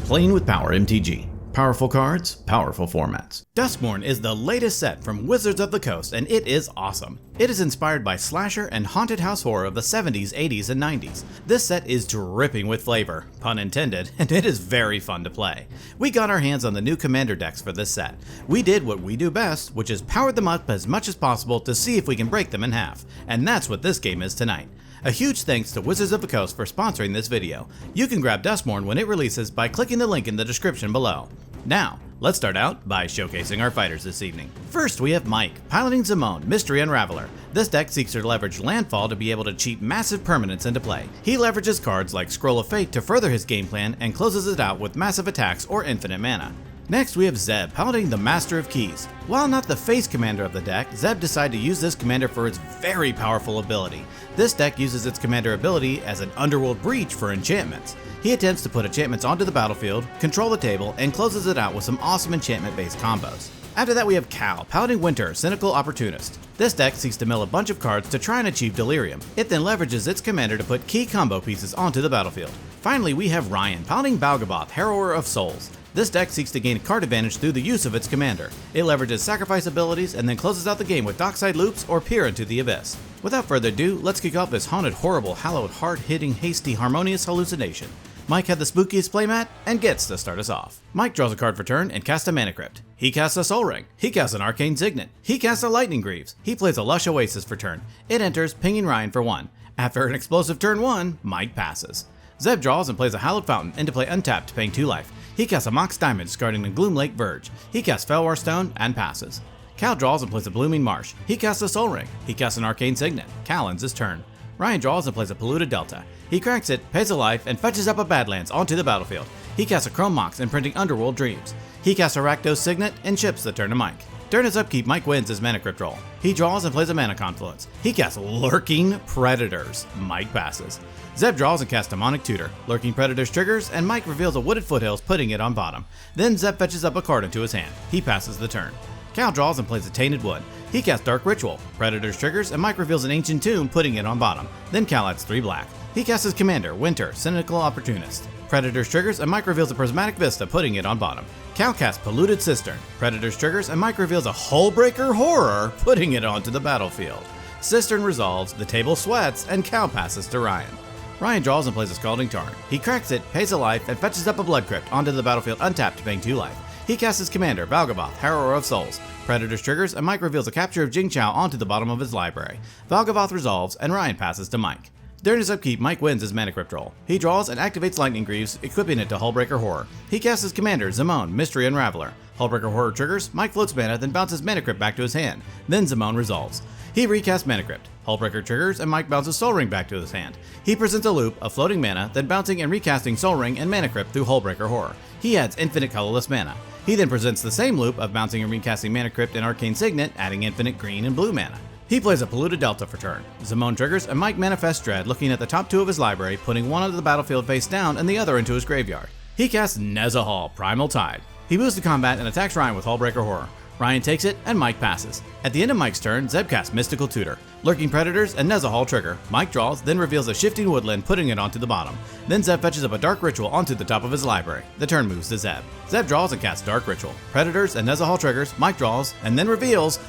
Playing with Power MTG. Powerful cards, powerful formats. Duskmourn is the latest set from Wizards of the Coast, and it is awesome. It is inspired by slasher and haunted house horror of the 70s, 80s, and 90s. This set is dripping with flavor, pun intended, and it is very fun to play. We got our hands on the new commander decks for this set. We did what we do best, which is powered them up as much as possible to see if we can break them in half. And that's what this game is tonight. A huge thanks to Wizards of the Coast for sponsoring this video. You can grab Duskmourn when it releases by clicking the link in the description below. Now, let's start out by showcasing our fighters this evening. First, we have Mike, piloting Zimone, Mystery Unraveler. This deck seeks to leverage landfall to be able to cheat massive permanents into play. He leverages cards like Scroll of Fate to further his game plan and closes it out with massive attacks or infinite mana. Next, we have Zeb, piloting the Master of Keys. While not the face commander of the deck, Zeb decided to use this commander for its very powerful ability. This deck uses its commander ability as an Underworld Breach for enchantments. He attempts to put enchantments onto the battlefield, control the table, and closes it out with some awesome enchantment-based combos. After that, we have Cal, piloting Winter, Cynical Opportunist. This deck seeks to mill a bunch of cards to try and achieve Delirium. It then leverages its commander to put key combo pieces onto the battlefield. Finally, we have Ryan, piloting Valgavoth, Harrower of Souls. This deck seeks to gain card advantage through the use of its commander. It leverages sacrifice abilities and then closes out the game with Dockside Loops or Peer into the Abyss. Without further ado, let's kick off this haunted, horrible, hallowed, hard-hitting, hasty, harmonious hallucination. Mike had the spookiest playmat and gets to start us off. Mike draws a card for turn and casts a Mana Crypt. He casts a Soul Ring. He casts an Arcane Signet. He casts a Lightning Greaves. He plays a Lush Oasis for turn. It enters, pinging Ryan for 1. After an explosive turn 1, Mike passes. Zeb draws and plays a Hallowed Fountain into play untapped, paying 2 life. He casts a Mox Diamond, discarding the Gloom Lake Verge. He casts Felwar Stone and passes. Cal draws and plays a Blooming Marsh. He casts a Soul Ring. He casts an Arcane Signet. Cal ends his turn. Ryan draws and plays a Polluted Delta. He cracks it, pays a life, and fetches up a Badlands onto the battlefield. He casts a Chrome Mox, imprinting Underworld Dreams. He casts a Rakdos Signet and chips the turn to Mike. During his upkeep, Mike wins his Mana Crypt roll. He draws and plays a Mana Confluence. He casts Lurking Predators. Mike passes. Zeb draws and casts Demonic Tutor. Lurking Predators triggers, and Mike reveals a Wooded Foothills, putting it on bottom. Then Zeb fetches up a card into his hand. He passes the turn. Cal draws and plays a Tainted Wood. He casts Dark Ritual. Predators triggers, and Mike reveals an Ancient Tomb, putting it on bottom. Then Cal adds 3 black. He casts his commander, Winter, Cynical Opportunist. Predators triggers, and Mike reveals a Prismatic Vista, putting it on bottom. Cal casts Polluted Cistern. Predators triggers, and Mike reveals a Hullbreaker Horror, putting it onto the battlefield. Cistern resolves, the table sweats, and Cal passes to Ryan. Ryan draws and plays a Scalding Tarn. He cracks it, pays a life, and fetches up a Blood Crypt onto the battlefield untapped, paying 2 life. He casts his commander, Valgavoth, Harrower of Souls. Predators triggers, and Mike reveals a Capture of Jing Chao onto the bottom of his library. Valgavoth resolves, and Ryan passes to Mike. During his upkeep, Mike wins his Mana Crypt roll. He draws and activates Lightning Greaves, equipping it to Hullbreaker Horror. He casts his commander, Zimone, Mystery Unraveler. Hullbreaker Horror triggers, Mike floats mana, then bounces Mana Crypt back to his hand. Then Zimone resolves. He recasts Mana Crypt. Hullbreaker triggers, and Mike bounces Soul Ring back to his hand. He presents a loop of floating mana, then bouncing and recasting Soul Ring and Mana Crypt through Hullbreaker Horror. He adds infinite colorless mana. He then presents the same loop of bouncing and recasting Mana Crypt and Arcane Signet, adding infinite green and blue mana. He plays a Polluted Delta for turn. Zimone triggers, and Mike manifests Dread, looking at the top 2 of his library, putting one onto the battlefield face down and the other into his graveyard. He casts Nezahal, Primal Tide. He moves to combat and attacks Ryan with Hullbreaker Horror. Ryan takes it, and Mike passes. At the end of Mike's turn, Zeb casts Mystical Tutor. Lurking Predators and Nezahal trigger. Mike draws, then reveals a Shifting Woodland, putting it onto the bottom. Then Zeb fetches up a Dark Ritual onto the top of his library. The turn moves to Zeb. Zeb draws and casts Dark Ritual. Predators and Nezahal triggers. Mike draws, and then reveals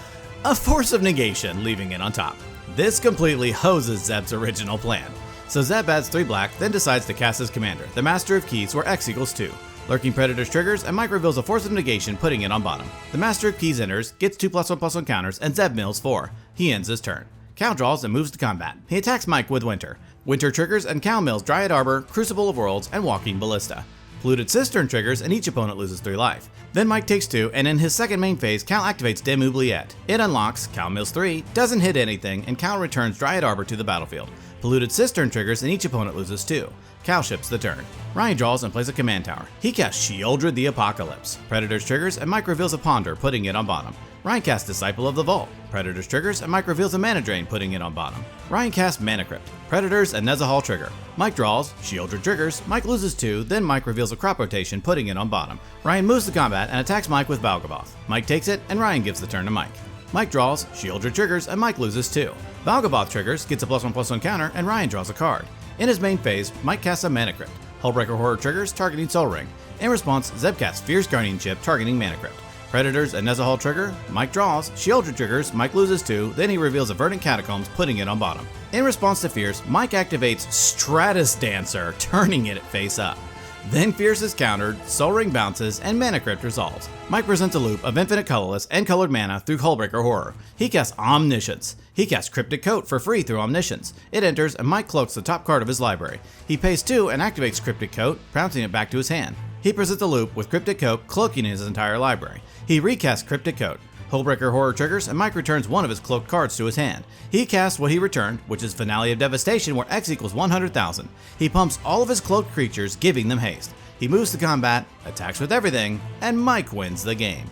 a Force of Negation, leaving it on top. This completely hoses Zeb's original plan. So Zeb adds 3 black, then decides to cast his commander, the Master of Keys, where X equals 2. Lurking Predators triggers, and Mike reveals a Force of Negation, putting it on bottom. The Master of Keys enters, gets 2+1/+1 counters, and Zeb mills 4. He ends his turn. Cal draws and moves to combat. He attacks Mike with Winter. Winter triggers, and Cal mills Dryad Arbor, Crucible of Worlds, and Walking Ballista. Polluted Cistern triggers, and each opponent loses 3 life. Then Mike takes 2, and in his second main phase, Cal activates Dim Oubliette. It unlocks, Cal mills 3, doesn't hit anything, and Cal returns Dryad Arbor to the battlefield. Polluted Cistern triggers, and each opponent loses 2. Cal ships the turn. Ryan draws and plays a command tower. He casts Sheoldred the Apocalypse. Predators triggers, and Mike reveals a Ponder, putting it on bottom. Ryan casts Disciple of the Vault. Predators triggers, and Mike reveals a Mana Drain, putting it on bottom. Ryan casts Mana Crypt. Predators and Nezahal trigger. Mike draws, Sheoldred triggers, Mike loses 2, then Mike reveals a Crop Rotation, putting it on bottom. Ryan moves to combat and attacks Mike with Valgavoth. Mike takes it, and Ryan gives the turn to Mike. Mike draws, Sheoldred triggers, and Mike loses 2. Valgavoth triggers, gets a +1/+1 counter, and Ryan draws a card. In his main phase, Mike casts a Mana Crypt. Hullbreaker Horror triggers, targeting Soul Ring. In response, Zeb casts Fierce Guardianship, targeting Mana Crypt. Predators and Nezahal trigger, Mike draws, Shieldred triggers, Mike loses 2, then he reveals a Verdant Catacombs, putting it on bottom. In response to Fierce, Mike activates Stratus Dancer, turning it face up. Then Fierce is countered, Soul Ring bounces, and Mana Crypt resolves. Mike presents a loop of infinite colorless and colored mana through Hullbreaker Horror. He casts Omniscience. He casts Cryptic Coat for free through Omniscience. It enters and Mike cloaks the top card of his library. He pays 2 and activates Cryptic Coat, bouncing it back to his hand. He presents a loop with Cryptic Coat cloaking his entire library. He recasts Cryptic Coat. Hullbreaker Horror triggers, and Mike returns one of his cloaked cards to his hand. He casts what he returned, which is Finale of Devastation, where X equals 100,000. He pumps all of his cloaked creatures, giving them haste. He moves to combat, attacks with everything, and Mike wins the game.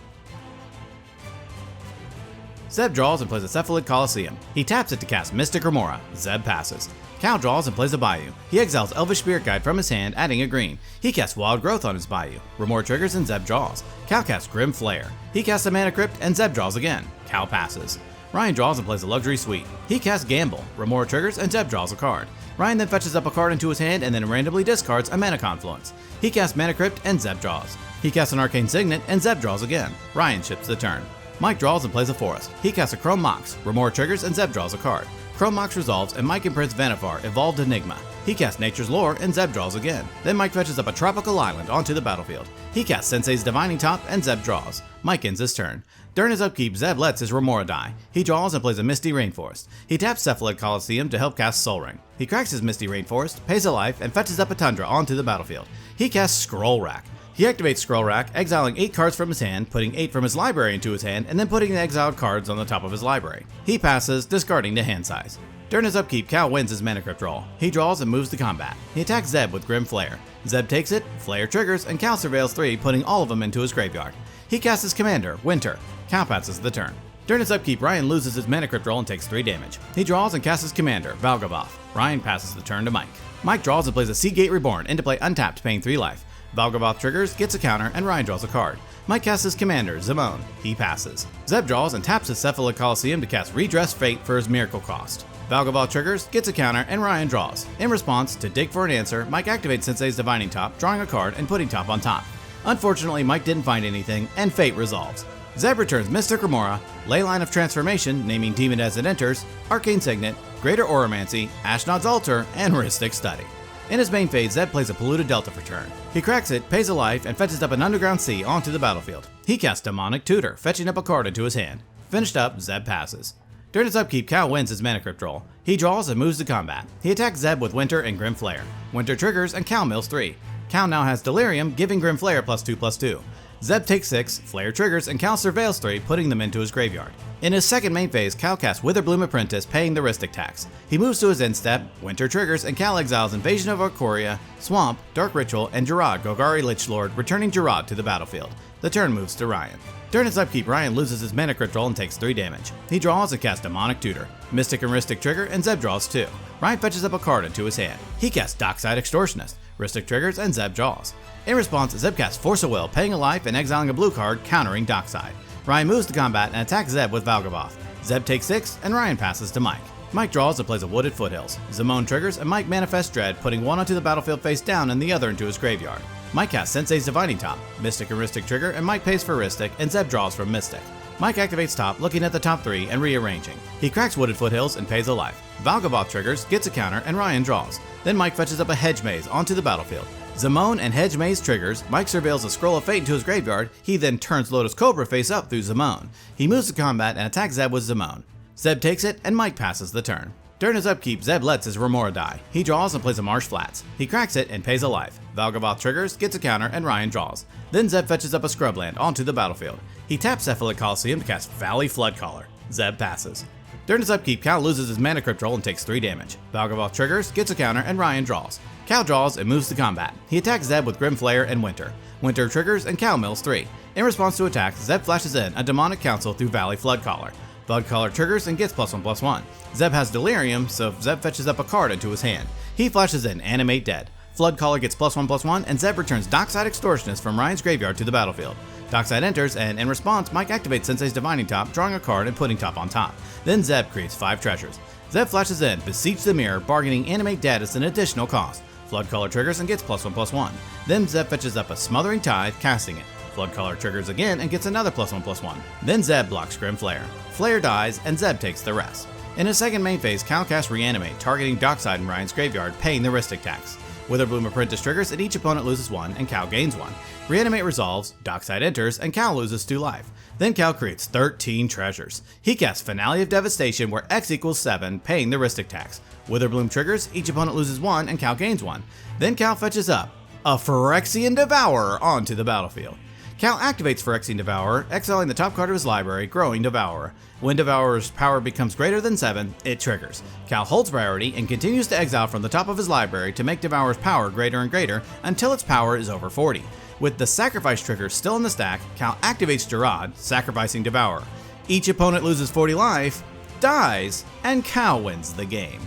Zeb draws and plays a Cephalid Coliseum. He taps it to cast Mystic Remora. Zeb passes. Cal draws and plays a Bayou. He exiles Elvish Spirit Guide from his hand, adding a green. He casts Wild Growth on his Bayou. Remora triggers and Zeb draws. Cal casts Grim Flare. He casts a Mana Crypt and Zeb draws again. Cal passes. Ryan draws and plays a Luxury Suite. He casts Gamble. Remora triggers and Zeb draws a card. Ryan then fetches up a card into his hand and then randomly discards a Mana Confluence. He casts Mana Crypt and Zeb draws. He casts an Arcane Signet and Zeb draws again. Ryan ships the turn. Mike draws and plays a Forest. He casts a Chrome Mox. Remora triggers and Zeb draws a card. Chrome Mox resolves and Mike imprints Vanifar, Evolved Enigma. He casts Nature's Lore and Zeb draws again. Then Mike fetches up a Tropical Island onto the battlefield. He casts Sensei's Divining Top and Zeb draws. Mike ends his turn. During his upkeep, Zeb lets his Remora die. He draws and plays a Misty Rainforest. He taps Cephalid Coliseum to help cast Soul Ring. He cracks his Misty Rainforest, pays a life, and fetches up a Tundra onto the battlefield. He casts Scroll Rack. He activates Scroll Rack, exiling 8 cards from his hand, putting 8 from his library into his hand, and then putting the exiled cards on the top of his library. He passes, discarding the hand size. During his upkeep, Cal wins his Mana Crypt roll. He draws and moves to combat. He attacks Zeb with Grim Flare. Zeb takes it, Flare triggers, and Cal surveils 3, putting all of them into his graveyard. He casts his commander, Winter. Cal passes the turn. During his upkeep, Ryan loses his Mana Crypt roll and takes 3 damage. He draws and casts his commander, Valgavoth. Ryan passes the turn to Mike. Mike draws and plays a Seagate Reborn into play untapped, paying 3 life. Valgavoth triggers, gets a counter, and Ryan draws a card. Mike casts his commander, Zimone. He passes. Zeb draws and taps his Cephalid Coliseum to cast Redress Fate for his Miracle cost. Valgavoth triggers, gets a counter, and Ryan draws. In response, to dig for an answer, Mike activates Sensei's Divining Top, drawing a card and putting top on top. Unfortunately, Mike didn't find anything, and fate resolves. Zeb returns Mystic Remora, Leyline of Transformation, naming Demon as it enters, Arcane Signet, Greater Oromancy, Ashnod's Altar, and Rhystic Study. In his main phase, Zeb plays a Polluted Delta for turn. He cracks it, pays a life, and fetches up an Underground Sea onto the battlefield. He casts Demonic Tutor, fetching up a card into his hand. Finished up, Zeb passes. During his upkeep, Cal wins his Mana Crypt roll. He draws and moves to combat. He attacks Zeb with Winter and Grim Flare. Winter triggers and Cal mills 3. Cal now has Delirium, giving Grim Flare +2/+2. Zeb takes 6, Flare triggers, and Cal surveils 3, putting them into his graveyard. In his second main phase, Cal casts Witherbloom Apprentice, paying the Rhystic tax. He moves to his end step, Winter triggers, and Cal exiles Invasion of Arcoria, Swamp, Dark Ritual, and Gerard, Golgari Lichlord, returning Gerard to the battlefield. The turn moves to Ryan. During his upkeep, Ryan loses his Mana Crypt roll and takes 3 damage. He draws and casts Demonic Tutor. Mystic and Rhystic trigger, and Zeb draws 2. Ryan fetches up a card into his hand. He casts Dockside Extortionist. Rhystic triggers, and Zeb draws. In response, Zeb casts Force of Will, paying a life and exiling a blue card, countering Dockside. Ryan moves to combat and attacks Zeb with Valgavoth. Zeb takes 6, and Ryan passes to Mike. Mike draws and plays a Wooded Foothills. Zimone triggers, and Mike manifests Dread, putting one onto the battlefield face down and the other into his graveyard. Mike casts Sensei's Divining Top. Mystic and Rhystic trigger, and Mike pays for Rhystic, and Zeb draws from Mystic. Mike activates top, looking at the top 3 and rearranging. He cracks Wooded Foothills and pays a life. Valgavoth triggers, gets a counter, and Ryan draws. Then Mike fetches up a Hedge Maze onto the battlefield. Zimone and Hedge Maze triggers, Mike surveils a Scroll of Fate into his graveyard. He then turns Lotus Cobra face up through Zimone. He moves to combat and attacks Zeb with Zimone. Zeb takes it, and Mike passes the turn. During his upkeep, Zeb lets his Remora die. He draws and plays a Marsh Flats. He cracks it and pays a life. Valgavoth triggers, gets a counter, and Ryan draws. Then Zeb fetches up a Scrubland onto the battlefield. He taps Cephalid Coliseum to cast Valley Floodcaller. Zeb passes. During his upkeep, Cal loses his Mana Crypt roll and takes 3 damage. Valgavoth triggers, gets a counter, and Ryan draws. Cal draws and moves to combat. He attacks Zeb with Grim Flare and Winter. Winter triggers, and Cal mills 3. In response to attacks, Zeb flashes in a Demonic Council through Valley Floodcaller. Floodcaller triggers and gets +1/+1. Zeb has Delirium, so Zeb fetches up a card into his hand. He flashes in Animate Dead. Floodcaller gets +1/+1, and Zeb returns Dockside Extortionist from Ryan's graveyard to the battlefield. Dockside enters, and in response, Mike activates Sensei's Divining Top, drawing a card and putting top on top. Then Zeb creates 5 treasures. Zeb flashes in Beseech the Mirror, bargaining Animate Dead as an additional cost. Flood Color triggers and gets +1/+1. Then Zeb fetches up a Smothering Tithe, casting it. Flood Color triggers again and gets another +1/+1. Then Zeb blocks Grim Flare. Flare dies and Zeb takes the rest. In his second main phase, Cal casts Reanimate, targeting Dockside and Ryan's graveyard, paying the Ristic tax. Witherbloom Apprentice triggers and each opponent loses 1 and Cal gains 1. Reanimate resolves, Dockside enters, and Cal loses 2 life. Then Cal creates 13 treasures. He casts Finale of Devastation where X equals 7, paying the Ristic tax. Witherbloom triggers, each opponent loses 1 and Cal gains 1. Then Cal fetches up a Phyrexian Devourer onto the battlefield. Cal activates Phyrexian Devourer, exiling the top card of his library, growing Devourer. When Devourer's power becomes greater than 7, it triggers. Cal holds priority and continues to exile from the top of his library to make Devourer's power greater and greater until its power is over 40. With the Sacrifice trigger still in the stack, Cal activates Gerard, sacrificing Devourer. Each opponent loses 40 life, dies, and Cal wins the game.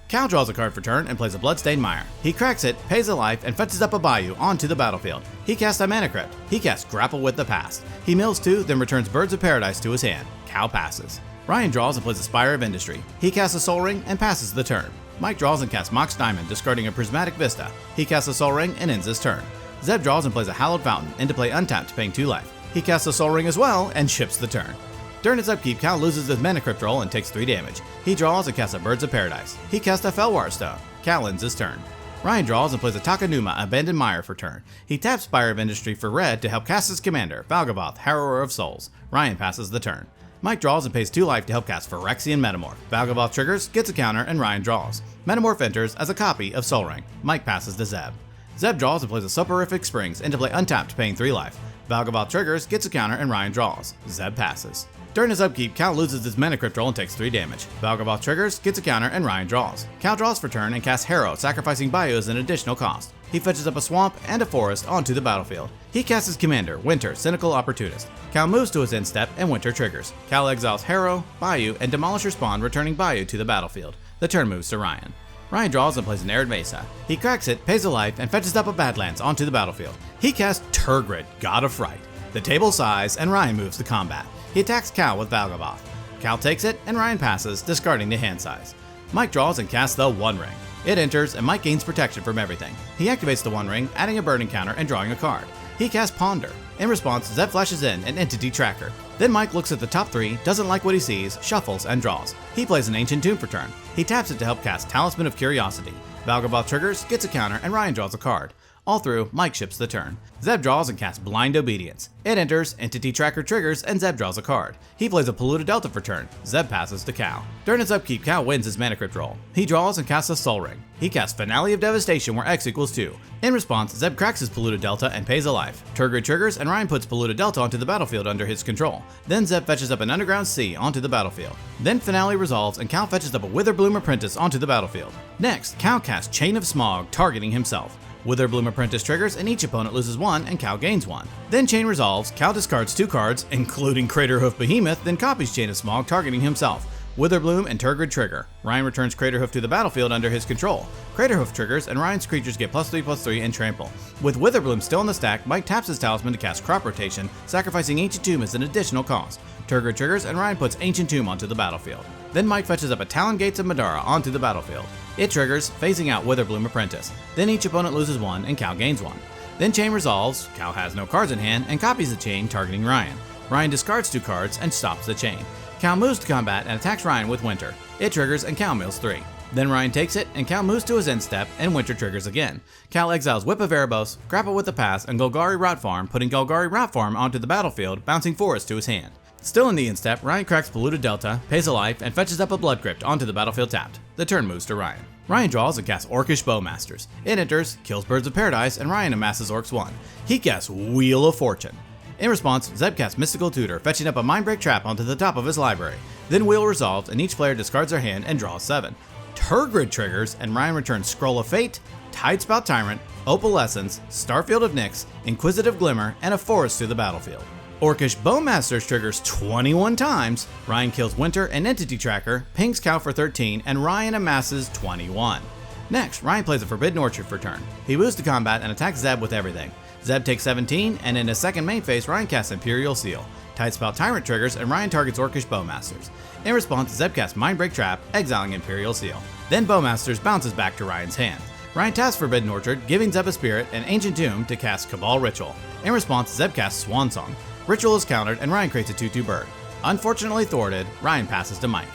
Cal draws a card for turn and plays a Bloodstained Mire. He cracks it, pays a life, and fetches up a Bayou onto the battlefield. He casts a Mana Crypt. He casts Grapple with the Past. He mills 2, then returns Birds of Paradise to his hand. Cal passes. Ryan draws and plays a Spire of Industry. He casts a Soul Ring and passes the turn. Mike draws and casts Mox Diamond, discarding a Prismatic Vista. He casts a Soul Ring and ends his turn. Zeb draws and plays a Hallowed Fountain, into play untapped, paying 2 life. He casts a Soul Ring as well and ships the turn. During his upkeep, Cal loses his Mana Crypt roll and takes 3 damage. He draws and casts a Birds of Paradise. He casts a Felwar Stone. Cal ends his turn. Ryan draws and plays a Takanuma Abandoned Mire for turn. He taps Spire of Industry for red to help cast his commander, Valgavoth, Harrower of Souls. Ryan passes the turn. Mike draws and pays 2 life to help cast Phyrexian Metamorph. Valgavoth triggers, gets a counter, and Ryan draws. Metamorph enters as a copy of Soul Ring. Mike passes to Zeb. Zeb draws and plays a Soporific Springs, into play untapped, paying 3 life. Valgavoth triggers, gets a counter, and Ryan draws. Zeb passes. During his upkeep, Cal loses his Mana Crypt roll and takes 3 damage. Valgavoth triggers, gets a counter, and Ryan draws. Cal draws for turn and casts Harrow, sacrificing Bayou as an additional cost. He fetches up a swamp and a forest onto the battlefield. He casts his commander, Winter, Cynical Opportunist. Cal moves to his end step and Winter triggers. Cal exiles Harrow, Bayou, and Demolisher Spawn, returning Bayou to the battlefield. The turn moves to Ryan. Ryan draws and plays an Arid Mesa. He cracks it, pays a life, and fetches up a Badlands onto the battlefield. He casts Turgid, God of Fright. The table sighs, and Ryan moves to combat. He attacks Cal with Valgavoth. Cal takes it, and Ryan passes, discarding the hand size. Mike draws and casts the One Ring. It enters, and Mike gains protection from everything. He activates the One Ring, adding a burning counter and drawing a card. He casts Ponder. In response, Zeb flashes in an Entity Tracker. Then Mike looks at the top 3, doesn't like what he sees, shuffles, and draws. He plays an Ancient Tomb for turn. He taps it to help cast Talisman of Curiosity. Valgavoth triggers, gets a counter, and Ryan draws a card. All through, Mike ships the turn. Zeb draws and casts Blind Obedience. It enters, Entity Tracker triggers, and Zeb draws a card. He plays a Polluted Delta for turn. Zeb passes to Cal. During his upkeep, Cal wins his Mana Crypt roll. He draws and casts a Soul Ring. He casts Finale of Devastation where X equals 2. In response, Zeb cracks his Polluted Delta and pays a life. Turgid triggers, and Ryan puts Polluted Delta onto the battlefield under his control. Then Zeb fetches up an Underground Sea onto the battlefield. Then Finale resolves, and Cal fetches up a Witherbloom Apprentice onto the battlefield. Next, Cal casts Chain of Smog, targeting himself. Witherbloom Apprentice triggers, and each opponent loses 1 and Cal gains 1. Then Chain resolves, Cal discards 2 cards, including Craterhoof Behemoth, then copies Chain of Smog, targeting himself. Witherbloom and Turgid trigger. Ryan returns Craterhoof to the battlefield under his control. Craterhoof triggers, and Ryan's creatures get +3/+3 and trample. With Witherbloom still in the stack, Mike taps his Talisman to cast Crop Rotation, sacrificing Ancient Tomb as an additional cost. Turgid triggers, and Ryan puts Ancient Tomb onto the battlefield. Then Mike fetches up a Talon Gates of Madara onto the battlefield. It triggers, phasing out Witherbloom Apprentice. Then each opponent loses 1 and Cal gains 1. Then Chain resolves, Cal has no cards in hand, and copies the Chain, targeting Ryan. Ryan discards 2 cards and stops the Chain. Cal moves to combat and attacks Ryan with Winter. It triggers, and Cal mills 3. Then Ryan takes it, and Cal moves to his end step, and Winter triggers again. Cal exiles Whip of Erebos, Grapple with the Past, and Golgari Rot Farm, putting Golgari Rot Farm onto the battlefield, bouncing Forest to his hand. Still in the end step, Ryan cracks Polluted Delta, pays a life, and fetches up a Blood Crypt onto the battlefield tapped. The turn moves to Ryan. Ryan draws and casts Orcish Bowmasters. It enters, kills Birds of Paradise, and Ryan amasses Orcs 1. He casts Wheel of Fortune. In response, Zeb casts Mystical Tutor, fetching up a Mindbreak Trap onto the top of his library. Then Wheel resolves, and each player discards their hand and draws 7. Turgid triggers, and Ryan returns Scroll of Fate, Tidespout Tyrant, Opalescence, Starfield of Nyx, Inquisitive Glimmer, and a Forest to the battlefield. Orcish Bowmasters triggers 21 times, Ryan kills Winter and Entity Tracker, pings Cal for 13, and Ryan amasses 21. Next, Ryan plays a Forbidden Orchard for turn. He moves to combat and attacks Zeb with everything. Zeb takes 17, and in his second main phase, Ryan casts Imperial Seal. Tidespout Tyrant triggers, and Ryan targets Orcish Bowmasters. In response, Zeb casts Mindbreak Trap, exiling Imperial Seal. Then Bowmasters bounces back to Ryan's hand. Ryan tasks Forbidden Orchard, giving Zeb a spirit and Ancient Tomb to cast Cabal Ritual. In response, Zeb casts Swan Song. Ritual is countered and Ryan creates a 2/2 bird. Unfortunately thwarted, Ryan passes to Mike.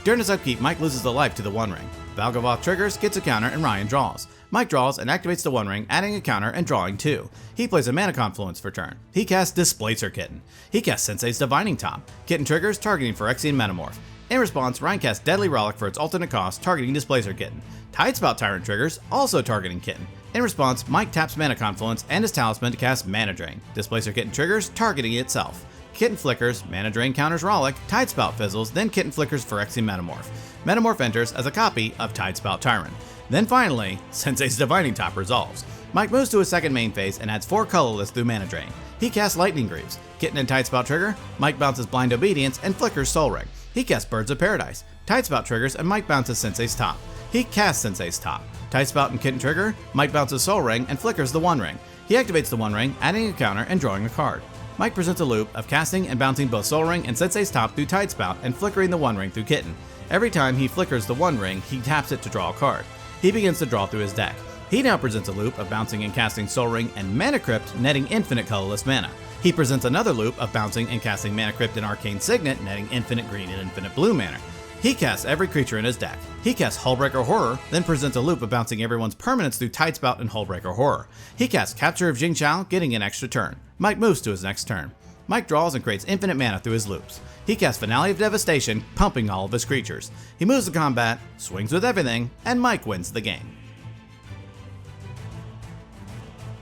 During his upkeep, Mike loses the life to the One Ring. Valgavoth triggers, gets a counter, and Ryan draws. Mike draws and activates the One Ring, adding a counter and drawing 2. He plays a Mana Confluence for turn. He casts Displacer Kitten. He casts Sensei's Divining Top. Kitten triggers, targeting Phyrexian Metamorph. In response, Ryan casts Deadly Relic for its alternate cost, targeting Displacer Kitten. Tidespout Tyrant triggers, also targeting Kitten. In response, Mike taps Mana Confluence and his Talisman to cast Mana Drain. Displacer Kitten triggers, targeting itself. Kitten flickers, Mana Drain counters Rollick, Tidespout fizzles, then Kitten flickers Phyrexian Metamorph. Metamorph enters as a copy of Tidespout Tyrant. Then finally, Sensei's Divining Top resolves. Mike moves to his second main phase and adds 4 colorless through Mana Drain. He casts Lightning Greaves. Kitten and Tidespout trigger, Mike bounces Blind Obedience and flickers Soul Ring. He casts Birds of Paradise. Tidespout triggers and Mike bounces Sensei's Top. He casts Sensei's Top. Tidespout and Kitten trigger, Mike bounces Soul Ring and flickers the One Ring. He activates the One Ring, adding a counter and drawing a card. Mike presents a loop of casting and bouncing both Soul Ring and Sensei's Top through Tidespout and flickering the One Ring through Kitten. Every time he flickers the One Ring, he taps it to draw a card. He begins to draw through his deck. He now presents a loop of bouncing and casting Soul Ring and Mana Crypt, netting infinite colorless mana. He presents another loop of bouncing and casting Mana Crypt and Arcane Signet, netting infinite green and infinite blue mana. He casts every creature in his deck. He casts Hullbreaker Horror, then presents a loop of bouncing everyone's permanents through Tidespout and Hullbreaker Horror. He casts Capture of Jingqiao, getting an extra turn. Mike moves to his next turn. Mike draws and creates infinite mana through his loops. He casts Finale of Devastation, pumping all of his creatures. He moves to combat, swings with everything, and Mike wins the game.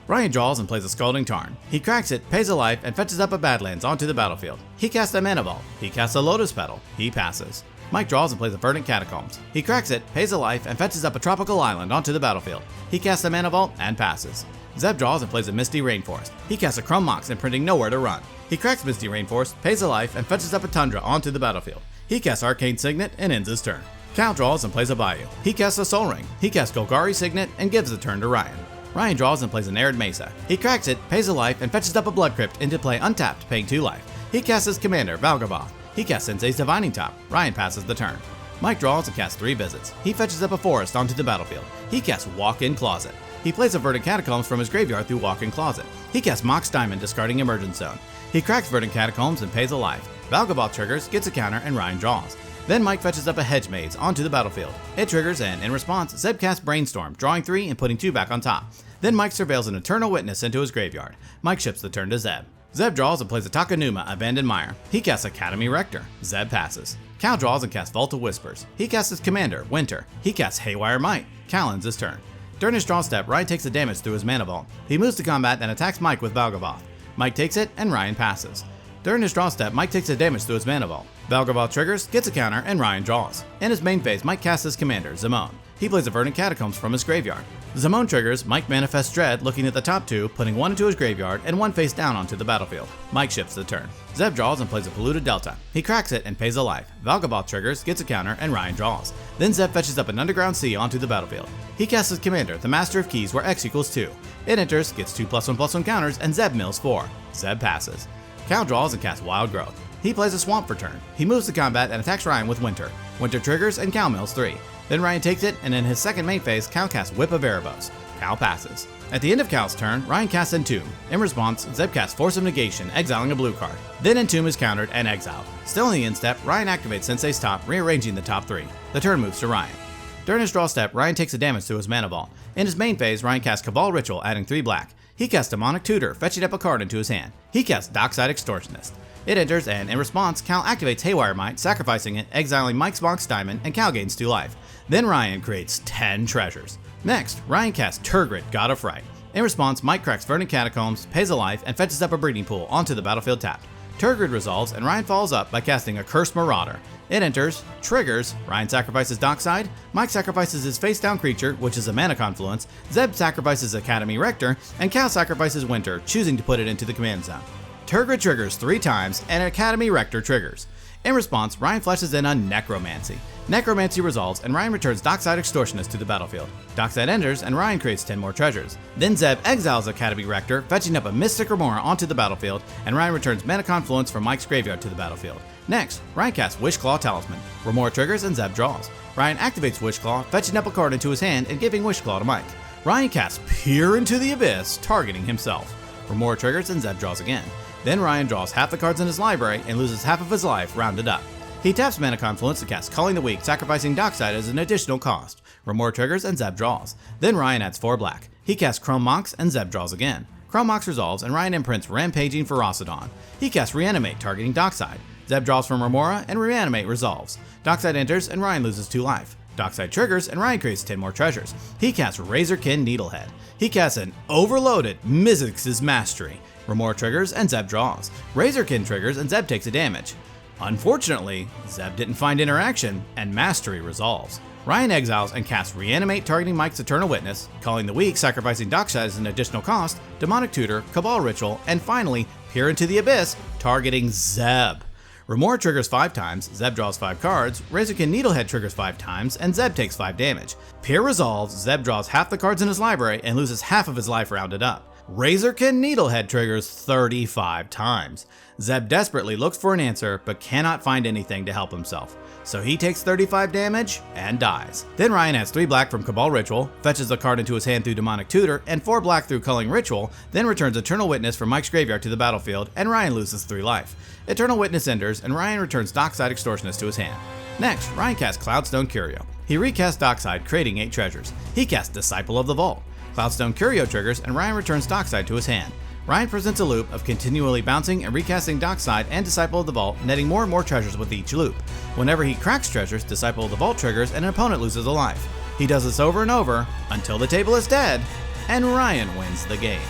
Ryan draws and plays a Scalding Tarn. He cracks it, pays a life, and fetches up a Badlands onto the battlefield. He casts a Mana Vault. He casts a Lotus Petal. He passes. Mike draws and plays a Verdant Catacombs. He cracks it, pays a life, and fetches up a Tropical Island onto the battlefield. He casts a Mana Vault and passes. Zeb draws and plays a Misty Rainforest. He casts a Chrome Mox, imprinting Nowhere to Run. He cracks Misty Rainforest, pays a life, and fetches up a Tundra onto the battlefield. He casts Arcane Signet and ends his turn. Cal draws and plays a Bayou. He casts a Soul Ring. He casts Golgari Signet and gives the turn to Ryan. Ryan draws and plays an Arid Mesa. He cracks it, pays a life, and fetches up a Blood Crypt into play untapped, paying 2 life. He casts his commander, Valgavoth. He casts Sensei's Divining Top. Ryan passes the turn. Mike draws and casts 3 visits. He fetches up a forest onto the battlefield. He casts Walk-In Closet. He plays a Verdant Catacombs from his graveyard through Walk-In Closet. He casts Mox Diamond, discarding Emergence Zone. He cracks Verdant Catacombs and pays a life. Valgavoth triggers, gets a counter, and Ryan draws. Then Mike fetches up a Hedge Maze onto the battlefield. It triggers, and in response, Zeb casts Brainstorm, drawing 3 and putting 2 back on top. Then Mike surveils an Eternal Witness into his graveyard. Mike ships the turn to Zeb. Zeb draws and plays a Takanuma, Abandoned Mire. He casts Academy Rector. Zeb passes. Cal draws and casts Vault of Whispers. He casts his commander, Winter. He casts Haywire Might. Cal ends his turn. During his draw step, Ryan takes the damage through his Mana Vault. He moves to combat and attacks Mike with Valgavoth. Mike takes it, and Ryan passes. During his draw step, Mike takes the damage through his Mana Vault. Valgavoth triggers, gets a counter, and Ryan draws. In his main phase, Mike casts his commander, Zimone. He plays a Verdant Catacombs from his graveyard. Zimone triggers, Mike manifests Dread, looking at the top 2, putting 1 into his graveyard and 1 face down onto the battlefield. Mike ships the turn. Zeb draws and plays a Polluted Delta. He cracks it and pays a life. Valgavoth triggers, gets a counter, and Ryan draws. Then Zeb fetches up an Underground Sea onto the battlefield. He casts his commander, the Master of Keys, where X equals 2. It enters, gets 2+1/+1 counters, and Zeb mills 4. Zeb passes. Cal draws and casts Wild Growth. He plays a Swamp for turn. He moves to combat and attacks Ryan with Winter. Winter triggers and Cal mills 3. Then Ryan takes it, and in his second main phase, Cal casts Whip of Erebos. Cal passes. At the end of Cal's turn, Ryan casts Entomb. In response, Zeb casts Force of Negation, exiling a blue card. Then Entomb is countered and exiled. Still in the end step, Ryan activates Sensei's Top, rearranging the top 3. The turn moves to Ryan. During his draw step, Ryan takes the damage through his Mana Vault. In his main phase, Ryan casts Cabal Ritual, adding 3 black. He casts Demonic Tutor, fetching up a card into his hand. He casts Dockside Extortionist. It enters, and in response, Cal activates Haywire Might, sacrificing it, exiling Mike's Mox Diamond, and Cal gains 2 life. Then Ryan creates 10 treasures. Next, Ryan casts Turgid, God of Fright. In response, Mike cracks Verdant Catacombs, pays a life, and fetches up a Breeding Pool onto the battlefield tapped. Turgid resolves, and Ryan follows up by casting a Cursed Marauder. It enters, triggers, Ryan sacrifices Dockside, Mike sacrifices his face-down creature, which is a Mana Confluence, Zeb sacrifices Academy Rector, and Cal sacrifices Winter, choosing to put it into the command zone. Turgid triggers 3 times, and Academy Rector triggers. In response, Ryan flashes in on Necromancy. Necromancy resolves, and Ryan returns Dockside Extortionist to the battlefield. Dockside enters, and Ryan creates 10 more treasures. Then Zeb exiles Academy Rector, fetching up a Mystic Remora onto the battlefield, and Ryan returns Mana Confluence from Mike's graveyard to the battlefield. Next, Ryan casts Wishclaw Talisman. Remora triggers, and Zeb draws. Ryan activates Wish Claw, fetching up a card into his hand and giving Wish Claw to Mike. Ryan casts Peer into the Abyss, targeting himself. Remora triggers and Zeb draws again. Then Ryan draws half the cards in his library and loses half of his life, rounded up. He taps Mana Confluence to cast Culling the Weak, sacrificing Dockside as an additional cost. Remora triggers and Zeb draws. Then Ryan adds 4 black. He casts Chrome Mox and Zeb draws again. Chrome Mox resolves and Ryan imprints Rampaging Ferocidon. He casts Reanimate, targeting Dockside. Zeb draws from Remora and Reanimate resolves. Dockside enters and Ryan loses 2 life. Dockside triggers and Ryan creates 10 more treasures. He casts Razorkin Needlehead. He casts an overloaded Mizzix's Mastery. Remora triggers and Zeb draws. Razorkin triggers and Zeb takes a damage. Unfortunately, Zeb didn't find interaction and Mastery resolves. Ryan exiles and casts Reanimate, targeting Mike's Eternal Witness, Culling the Weak, sacrificing Dockside as an additional cost, Demonic Tutor, Cabal Ritual, and finally, Peer into the Abyss, targeting Zeb. Remora triggers 5 times, Zeb draws 5 cards, Razorkin Needlehead triggers 5 times, and Zeb takes 5 damage. Peer resolves, Zeb draws half the cards in his library and loses half of his life, rounded up. Razorkin Needlehead triggers 35 times. Zeb desperately looks for an answer, but cannot find anything to help himself. So he takes 35 damage and dies. Then Ryan adds 3 black from Cabal Ritual, fetches a card into his hand through Demonic Tutor, and 4 black through Culling Ritual, then returns Eternal Witness from Mike's graveyard to the battlefield, and Ryan loses 3 life. Eternal Witness enters, and Ryan returns Dockside Extortionist to his hand. Next, Ryan casts Cloudstone Curio. He recasts Dockside, creating 8 treasures. He casts Disciple of the Vault. Cloudstone Curio triggers, and Ryan returns Dockside to his hand. Ryan presents a loop of continually bouncing and recasting Dockside and Disciple of the Vault, netting more and more treasures with each loop. Whenever he cracks treasures, Disciple of the Vault triggers and an opponent loses a life. He does this over and over until the table is dead, and Ryan wins the game.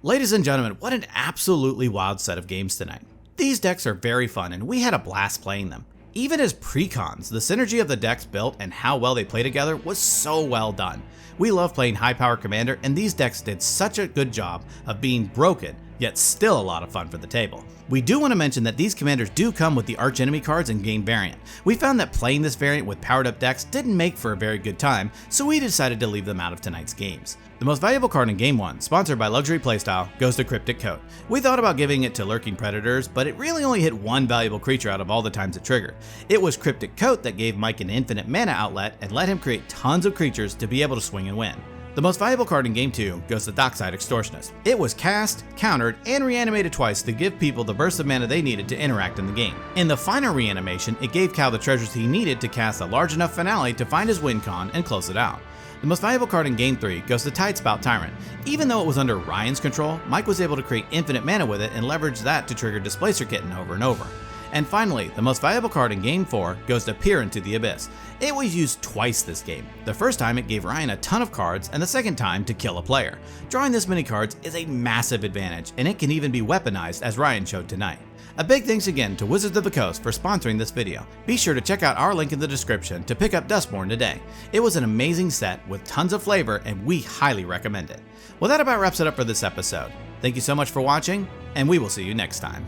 Ladies and gentlemen, what an absolutely wild set of games tonight. These decks are very fun and we had a blast playing them. Even as precons, the synergy of the decks built and how well they play together was so well done. We love playing high power commander and these decks did such a good job of being broken, yet still a lot of fun for the table. We do want to mention that these commanders do come with the archenemy cards and game variant. We found that playing this variant with powered up decks didn't make for a very good time, so we decided to leave them out of tonight's games. The most valuable card in Game 1, sponsored by Luxury Playstyle, goes to Cryptic Coat. We thought about giving it to Lurking Predators, but it really only hit one valuable creature out of all the times it triggered. It was Cryptic Coat that gave Mike an infinite mana outlet and let him create tons of creatures to be able to swing and win. The most valuable card in Game 2 goes to Dockside Extortionist. It was cast, countered, and reanimated twice to give people the burst of mana they needed to interact in the game. In the final reanimation, it gave Cal the treasures he needed to cast a large enough finale to find his win con and close it out. The most valuable card in Game 3 goes to Tidespout Tyrant. Even though it was under Ryan's control, Mike was able to create infinite mana with it and leverage that to trigger Displacer Kitten over and over. And finally, the most valuable card in Game 4 goes to Peer into the Abyss. It was used twice this game. The first time it gave Ryan a ton of cards, and the second time to kill a player. Drawing this many cards is a massive advantage, and it can even be weaponized as Ryan showed tonight. A big thanks again to Wizards of the Coast for sponsoring this video. Be sure to check out our link in the description to pick up Duskmourn today. It was an amazing set with tons of flavor and we highly recommend it. Well, that about wraps it up for this episode. Thank you so much for watching, and we will see you next time.